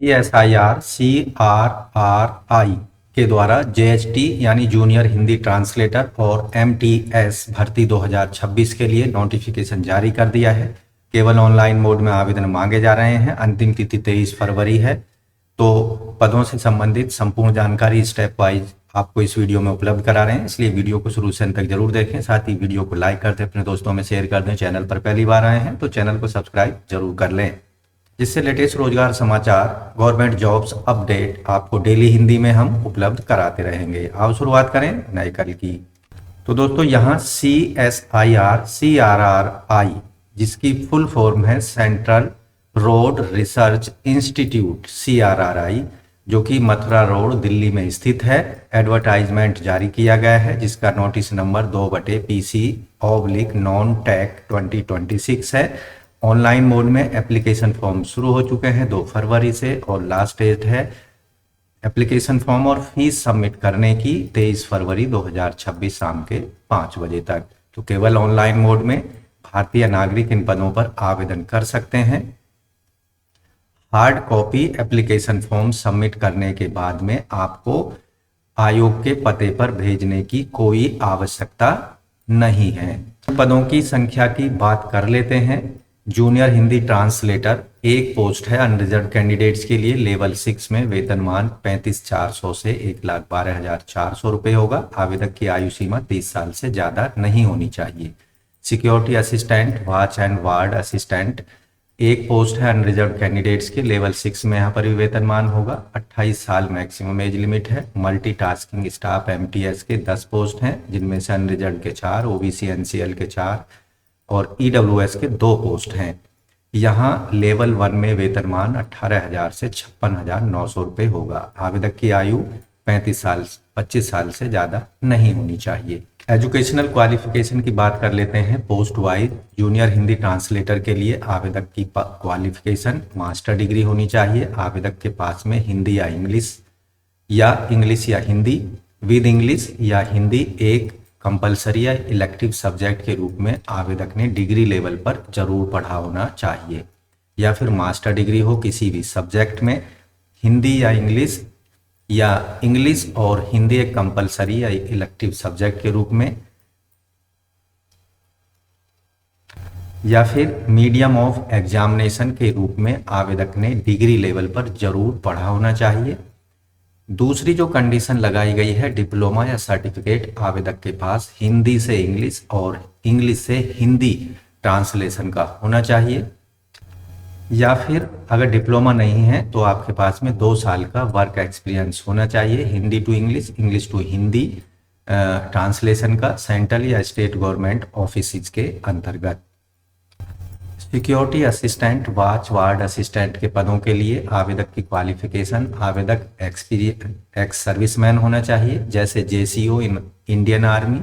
CSIR CRRI के द्वारा JHT यानी जूनियर हिंदी ट्रांसलेटर और MTS भर्ती 2026 के लिए नोटिफिकेशन जारी कर दिया है। केवल ऑनलाइन मोड में आवेदन मांगे जा रहे हैं। अंतिम तिथि 23 फरवरी है। तो पदों से संबंधित संपूर्ण जानकारी स्टेप वाइज आपको इस वीडियो में उपलब्ध करा रहे हैं, इसलिए वीडियो को शुरू से अंत तक जरूर देखें। साथ ही वीडियो को लाइक करते अपने दोस्तों में शेयर कर दें। चैनल पर पहली बार आए हैं तो चैनल को सब्सक्राइब जरूर कर लें, जिससे लेटेस्ट रोजगार समाचार, गवर्नमेंट जॉब्स अपडेट आपको डेली हिंदी में हम उपलब्ध कराते रहेंगे। आओ शुरुआत करें नए कल की। तो दोस्तों यहाँ CSIR CRRI, जिसकी फुल फॉर्म है central road research institute CRRI, जो कि मथुरा रोड दिल्ली में स्थित है, एडवर्टाइजमेंट जारी किया गया है, जिसका नोटिस नंबर 2/PC/नॉन-टेक 2026 है। ऑनलाइन मोड में एप्लीकेशन फॉर्म शुरू हो चुके हैं 2 फरवरी से, और लास्ट डेट है एप्लीकेशन फॉर्म और फीस सबमिट करने की 23 फरवरी 2026 शाम के 5 बजे तक। तो केवल ऑनलाइन मोड में भारतीय नागरिक इन पदों पर आवेदन कर सकते हैं। Hard copy application form submit करने के बाद में आपको आयोग के पते पर भेजने की कोई आवश्यकता नहीं है। पदों की संख्या की बात कर लेते हैं। जूनियर हिंदी ट्रांसलेटर एक पोस्ट है अनरिजर्व कैंडिडेट्स के लिए। लेवल 6 में वेतनमान 35,400 से 1,12,400 रुपये होगा। आवेदक की आयु सीमा 30 साल से ज़्यादा नहीं होनी चाहिए। Security assistant, watch and ward assistant एक पोस्ट है अनरिजर्व कैंडिडेट्स के। लेवल 6 में यहाँ पर भी वेतनमान होगा। 28 साल मैक्सिमम एज लिमिट है। मल्टीटास्किंग स्टाफ MTS के 10 पोस्ट हैं, जिनमें से अनरिजर्व के 4, OBC NCL के 4 और EWS के 2 पोस्ट हैं। यहाँ लेवल 1 में वेतनमान 18,000 से 56,900 रुपये होगा। आवेदक की आयु 25 साल से ज़्यादा नहीं होनी चाहिए। एजुकेशनल क्वालिफिकेशन की बात कर लेते हैं। Post wise junior Hindi translator के लिए आवेदक की क्वालिफिकेशन मास्टर डिग्री होनी चाहिए। आवेदक के पास में हिंदी या इंग्लिश या हिंदी विद इंग्लिश या हिंदी एक कंपलसरी या इलेक्टिव सब्जेक्ट के रूप में आवेदक ने डिग्री लेवल पर जरूर पढ़ा होना चाहिए, या फिर मास्टर डिग्री हो किसी भी सब्जेक्ट में, हिंदी या इंग्लिश और हिंदी एक कंपलसरी या इलेक्टिव सब्जेक्ट के रूप में, या फिर मीडियम ऑफ एग्जामिनेशन के रूप में आवेदक ने डिग्री लेवल पर जरूर पढ़ा होना चाहिए। दूसरी जो कंडीशन लगाई गई है, डिप्लोमा या सर्टिफिकेट आवेदक के पास हिंदी से इंग्लिश और इंग्लिश से हिंदी ट्रांसलेशन का होना चाहिए, या फिर अगर डिप्लोमा नहीं है तो आपके पास में 2 साल का वर्क एक्सपीरियंस होना चाहिए। Hindi to English, English to Hindi translation का सेंट्रल या स्टेट गवर्नमेंट ऑफिस के अंतर्गत। Security assistant, watch ward assistant के पदों के लिए आवेदक की क्वालिफिकेशन, आवेदक एक्स सर्विसमैन होना चाहिए, जैसे JCO इन इंडियन आर्मी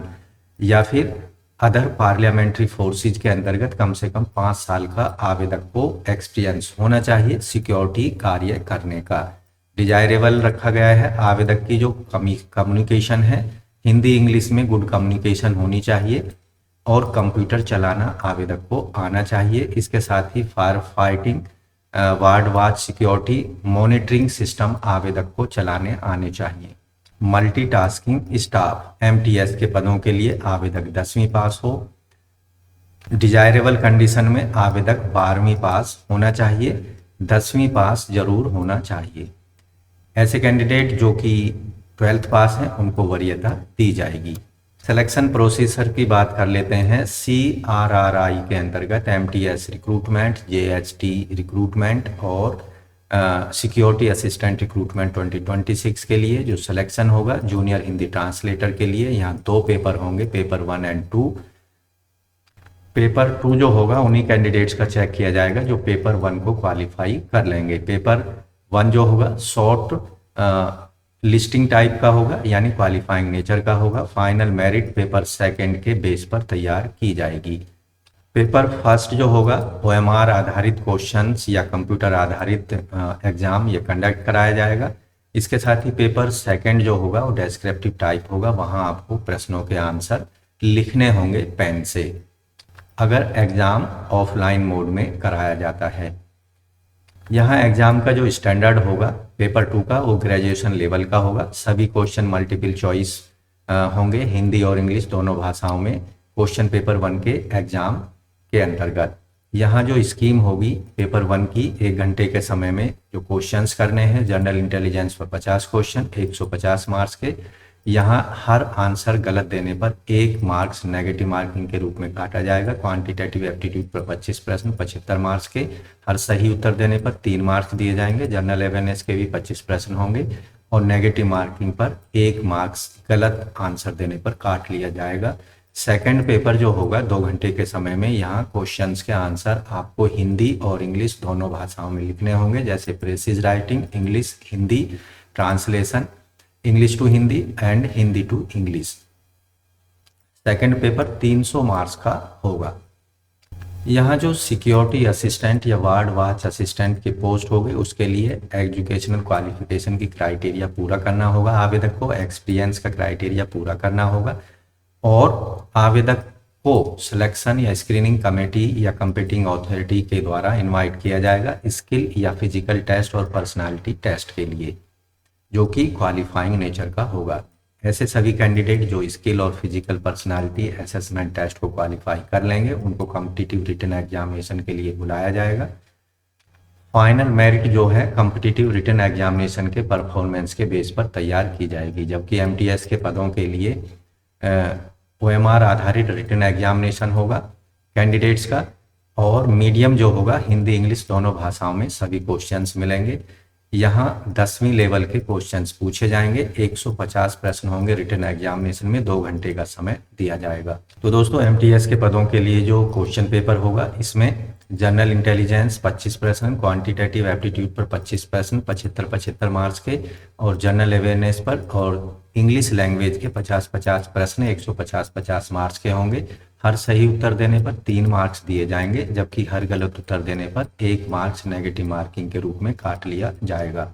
या फिर अदर पार्लियामेंट्री फोर्सेज के अंतर्गत कम से कम 5 साल का आवेदक को एक्सपीरियंस होना चाहिए सिक्योरिटी कार्य करने का। डिजायरेबल रखा गया है आवेदक की जो कम्युनिकेशन है, हिंदी इंग्लिश में गुड कम्युनिकेशन होनी चाहिए और कंप्यूटर चलाना आवेदक को आना चाहिए। इसके साथ ही fire fighting, ward watch, security monitoring system आवेदक को चलाने आने चाहिए। मल्टीटास्किंग स्टाफ MTS के पदों के लिए आवेदक 10वीं पास हो। डिजायरेबल कंडीशन में आवेदक 12वीं पास होना चाहिए, 10वीं पास जरूर होना चाहिए। ऐसे कैंडिडेट जो कि 12th पास हैं उनको वरीयता दी जाएगी। सिलेक्शन प्रोसीजर की बात कर लेते हैं। CRRI के अंतर्गत MTS रिक्रूटमेंट, JHT रिक्रूटमेंट और सिक्योरिटी असिस्टेंट रिक्रूटमेंट 2026 के लिए जो सिलेक्शन होगा जूनियर हिंदी ट्रांसलेटर के लिए, यहाँ 2 पेपर होंगे, पेपर 1 और 2। पेपर 2 जो होगा उन्हीं कैंडिडेट्स का चेक किया जाएगा जो पेपर 1 को क्वालिफाई कर लेंगे। पेपर 1 जो होगा शॉर्ट लिस्टिंग टाइप का होगा, यानी क्वालिफाइंग नेचर का होगा। फाइनल मेरिट पेपर 2 के बेस पर तैयार की जाएगी। पेपर 1 जो होगा OMR आधारित क्वेश्चंस या कंप्यूटर आधारित एग्जाम ये कंडक्ट कराया जाएगा। इसके साथ ही पेपर 2 जो होगा वो डेस्क्रिप्टिव टाइप होगा, वहाँ आपको प्रश्नों के आंसर लिखने होंगे पेन से, अगर एग्जाम ऑफलाइन मोड में कराया जाता है। यहाँ एग्ज़ाम का जो स्टैंडर्ड होगा पेपर 2 का वो ग्रेजुएशन लेवल का होगा। सभी क्वेश्चन मल्टीपल चॉइस होंगे, हिंदी और इंग्लिश दोनों भाषाओं में क्वेश्चन पेपर 1 के एग्ज़ाम के अंतर्गत। यहाँ जो स्कीम होगी पेपर 1 की, 1 घंटे के समय में जो क्वेश्चंस करने हैं, जनरल इंटेलिजेंस पर 50 क्वेश्चन 150 मार्क्स के। यहाँ हर आंसर गलत देने पर 1 मार्क्स नेगेटिव मार्किंग के रूप में काटा जाएगा। क्वांटिटेटिव एप्टीट्यूड पर 25 प्रश्न 75 मार्क्स के, हर सही उत्तर देने पर 3 मार्क्स दिए जाएंगे। जनरल अवेयरनेस के भी 25 प्रश्न होंगे और नेगेटिव मार्किंग पर 1 मार्क्स गलत आंसर देने पर काट लिया जाएगा। सेकंड पेपर जो होगा 2 घंटे के समय में, यहाँ क्वेश्चंस के आंसर आपको हिंदी और इंग्लिश दोनों भाषाओं में लिखने होंगे, जैसे precis writing, English Hindi, translation English to Hindi and Hindi to English. Second paper 300 marks का होगा। यहाँ जो सिक्योरिटी असिस्टेंट या वार्ड वॉच असिस्टेंट की पोस्ट होगी उसके लिए एजुकेशनल क्वालिफिकेशन की क्राइटेरिया पूरा करना होगा आवेदक को, एक्सपीरियंस का क्राइटेरिया पूरा करना होगा और आवेदक को सिलेक्शन या स्क्रीनिंग कमेटी या कंपीटिंग अथॉरिटी के द्वारा इनवाइट किया जाएगा स्किल या फिजिकल टेस्ट और पर्सनालिटी टेस्ट के लिए, जो कि क्वालिफाइंग नेचर का होगा। ऐसे सभी कैंडिडेट जो स्किल और फिजिकल पर्सनालिटी असेसमेंट टेस्ट को क्वालिफाई कर लेंगे उनको कॉम्पिटिटिव रिटन एग्जामिनेशन के लिए बुलाया जाएगा। फाइनल मेरिट जो है कॉम्पिटिटिव रिटन एग्जामिनेशन के परफॉर्मेंस के बेस पर तैयार की जाएगी, जबकि एमटीएस के पदों के लिए ओएमआर आधारित रिटन एग्जामिनेशन होगा कैंडिडेट्स का, और मीडियम जो होगा हिंदी इंग्लिश दोनों भाषाओं में सभी क्वेश्चंस मिलेंगे। यहाँ 10वीं लेवल के क्वेश्चंस पूछे जाएंगे। 150 प्रश्न होंगे रिटन एग्जामिनेशन में, 2 घंटे का समय दिया जाएगा। तो दोस्तों एमटीएस के पदों के लिए जो क्वेश्चन पेपर होगा इसमें जनरल इंटेलिजेंस 25 प्रश्न, क्वांटिटेटिव एप्टीट्यूड पर 25 प्रश्न 75 मार्क्स के, और जनरल अवेयरनेस पर और इंग्लिश लैंग्वेज के 50 प्रश्न 150 मार्क्स के होंगे। हर सही उत्तर देने पर 3 मार्क्स दिए जाएंगे, जबकि हर गलत उत्तर देने पर 1 मार्क्स नेगेटिव मार्किंग के रूप में काट लिया जाएगा।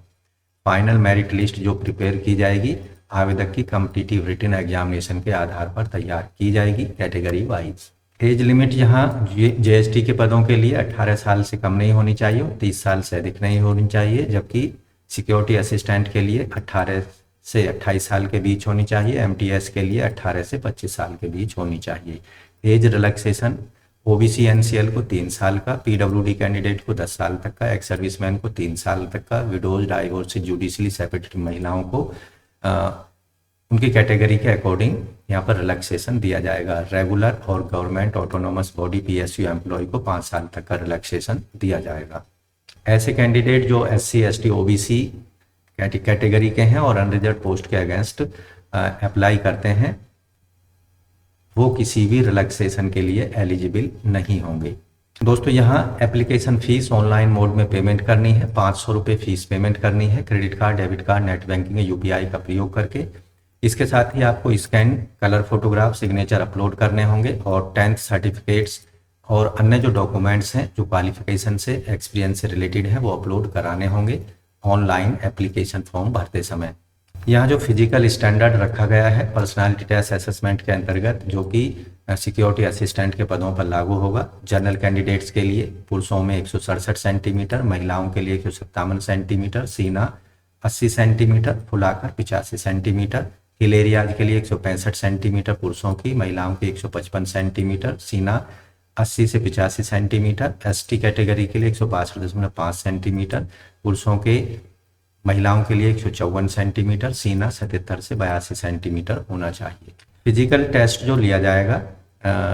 फाइनल मेरिट लिस्ट जो प्रिपेयर की जाएगी आवेदक की कॉम्पिटिटिव रिटन एग्जामिनेशन के आधार पर तैयार की जाएगी कैटेगरी वाइज। एज लिमिट यहाँ जीएसटी के पदों के लिए 18 साल से कम नहीं होनी चाहिए, 30 साल से अधिक नहीं होनी चाहिए, जबकि सिक्योरिटी असिस्टेंट के लिए 18 से 28 साल के बीच होनी चाहिए, एमटीएस के लिए 18 से 25 साल के बीच होनी चाहिए। एज रिलैक्सेशन ओबीसी एनसीएल को 3 साल का, पीडब्ल्यूडी कैंडिडेट को 10 साल तक का, एक्स सर्विसमैन को 3 साल तक का, विडोज डाइवोर्स जुडिशली सेपरेटेड महिलाओं को उनकी कैटेगरी के अकॉर्डिंग यहाँ पर रिलैक्सेशन दिया जाएगा। रेगुलर और government autonomous body PSU employ को 5 साल तक का रिलैक्सेशन दिया जाएगा। ऐसे कैंडिडेट जो एससी एसटी ओबीसी कैटेगरी के हैं और अनरिजर्व पोस्ट के अगेंस्ट अप्लाई करते हैं वो किसी भी रिलैक्सेशन के लिए एलिजिबल नहीं होंगे। दोस्तों यहाँ एप्लीकेशन फीस ऑनलाइन मोड में पेमेंट करनी है, 500 रुपये फीस पेमेंट करनी है credit card, debit card, net banking, UPI का प्रयोग करके। इसके साथ ही आपको scan colour photograph signature upload करने होंगे और 10th सर्टिफिकेट्स और अन्य जो डॉक्यूमेंट्स हैं जो क्वालिफिकेशन से एक्सपीरियंस से रिलेटेड हैं वो अपलोड कराने होंगे ऑनलाइन एप्लीकेशन फॉर्म भरते समय। यहाँ जो फिजिकल स्टैंडर्ड रखा गया है पर्सनालिटी टेस्ट असेसमेंट के अंतर्गत जो कि सिक्योरिटी असिस्टेंट के पदों पर लागू होगा। जनरल कैंडिडेट्स के लिए पुरुषों में 167 सेंटीमीटर, महिलाओं के लिए 157 सेंटीमीटर, सीना 80 सेंटीमीटर, फुलाकर 85 सेंटीमीटर, हिल एरियाज के लिए 165 सेंटीमीटर पुरुषों की, महिलाओं की 155 सेंटीमीटर, सीना 80 से 85 सेंटीमीटर, एसटी कैटेगरी के लिए 162.5 सेंटीमीटर पुरुषों के, महिलाओं के लिए 154 सेंटीमीटर, सीना 77 से 82 सेंटीमीटर होना चाहिए। फिजिकल टेस्ट जो लिया जाएगा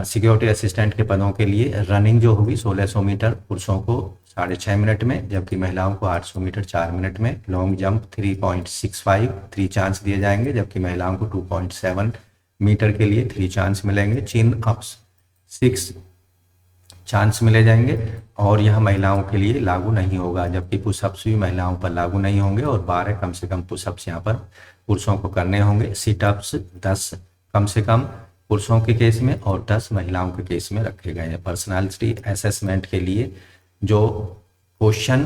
सिक्योरिटी असिस्टेंट के पदों के लिए, रनिंग जो होगी 1600 मीटर पुरुषों को 6.5 मिनट में, जबकि महिलाओं को 800 मीटर 4 मिनट में, लॉन्ग जंप 3.65 3 चांस दिए जाएंगे, जबकि महिलाओं को 2.7 मीटर के लिए 3 चांस मिलेंगे, चिन अप्स 6 चांस मिले जाएंगे और यह महिलाओं के लिए लागू नहीं होगा, जबकि पुशअप्स भी महिलाओं पर लागू नहीं होंगे और 12 कम से कम पुशअप्स यहाँ पर पुरुषों को करने होंगे। सिटअप्स 10 कम से कम पुरुषों के केस में और 10 महिलाओं के केस में रखे गए हैं। पर्सनालिटी असेसमेंट के लिए जो क्वेश्चन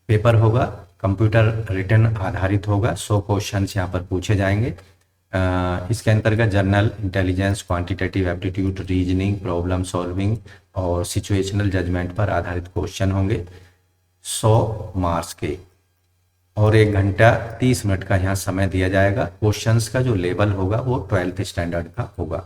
पेपर होगा कंप्यूटर रिटन आधारित होगा, 100 क्वेश्चन यहाँ पर पूछे जाएंगे। इसके अंतर्गत general intelligence, quantitative aptitude, reasoning, problem solving और सिचुएशनल जजमेंट पर आधारित क्वेश्चन होंगे। 100 मार्क्स के, और 1 घंटा 30 मिनट का यहाँ समय दिया जाएगा। क्वेश्चंस का जो लेवल होगा वो 12th स्टैंडर्ड का होगा।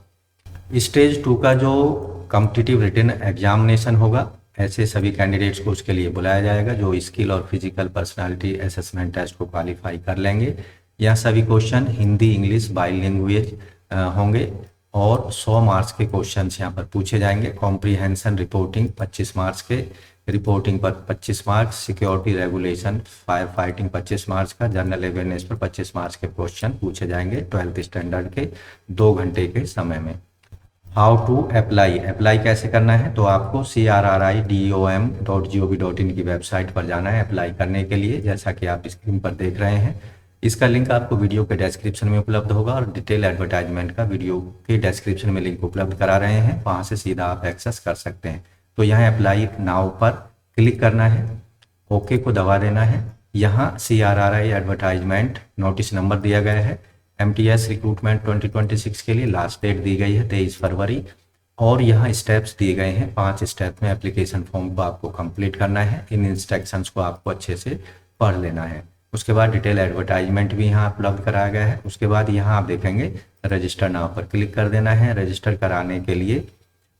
स्टेज 2 का जो कॉम्पिटिटिव रिटन एग्जामिनेशन होगा, ऐसे सभी कैंडिडेट्स को उसके लिए बुलाया जाएगा जो स्किल और फिजिकल पर्सनालिटी असेसमेंट टेस्ट को क्वालिफाई कर लेंगे। यह सभी क्वेश्चन हिंदी इंग्लिश बाईलैंग्वेज होंगे और 100 मार्क्स के क्वेश्चंस यहाँ पर पूछे जाएंगे। कॉम्प्रीहेंशन रिपोर्टिंग 25 मार्क्स के, रिपोर्टिंग पर 25 marks, security regulation fire fighting 25 marks का, जनरल अवेयरनेस पर 25 मार्क्स के क्वेश्चन पूछे जाएंगे 12th स्टैंडर्ड के 2 घंटे के समय में। हाउ टू अप्लाई कैसे करना है, तो आपको crridom.gov.in की वेबसाइट पर जाना है अप्लाई करने के लिए, जैसा कि आप स्क्रीन पर देख रहे हैं। इसका लिंक आपको वीडियो के डिस्क्रिप्शन में उपलब्ध होगा और डिटेल एडवर्टाइजमेंट का वीडियो के डिस्क्रिप्शन में लिंक उपलब्ध करा रहे हैं, वहाँ से सीधा आप एक्सेस कर सकते हैं। तो यहाँ अप्लाई नाउ पर क्लिक करना है, ओके को दबा देना है। यहाँ CRRI एडवर्टाइजमेंट नोटिस नंबर दिया गया है। MTS रिक्रूटमेंट 2026 के लिए लास्ट डेट दी गई है 23 फरवरी, और यहाँ स्टेप्स दिए गए हैं। 5 स्टेप में एप्लीकेशन फॉर्म को आपको कंप्लीट करना है। इन इंस्ट्रक्शंस को आपको अच्छे से पढ़ लेना है। उसके बाद डिटेल एडवर्टाइजमेंट भी यहाँ उपलब्ध कराया गया है। उसके बाद यहाँ आप देखेंगे रजिस्टर नाउ पर क्लिक कर देना है। रजिस्टर कराने के लिए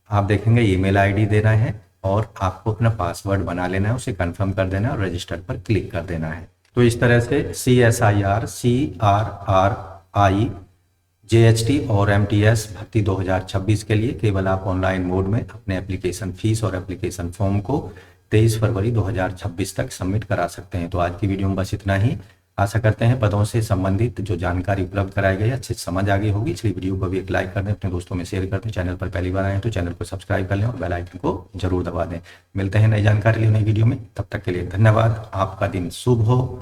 आप देखेंगे ईमेल आईडी देना है और आपको अपना पासवर्ड बना लेना है, उसे कंफर्म कर देना है और रजिस्टर पर क्लिक कर देना है। तो इस तरह से CSIR CRRI JHT और MTS भर्ती 2026 के लिए केवल आप ऑनलाइन मोड में अपने एप्लीकेशन फीस और एप्लीकेशन फॉर्म को 23 फरवरी 2026 तक सबमिट करा सकते हैं। तो आज की वीडियो में बस इतना ही। आशा करते हैं पदों से संबंधित जो जानकारी उपलब्ध कराई गई है अच्छे से समझ आ गई होगी। इसलिए वीडियो को भी एक लाइक कर दें, अपने दोस्तों में शेयर कर दें। चैनल पर पहली बार आए हैं तो चैनल को सब्सक्राइब कर लें और बेल आइकन को जरूर दबा दें। मिलते हैं नई जानकारी लिए नई वीडियो में, तब तक के लिए धन्यवाद। आपका दिन शुभ हो।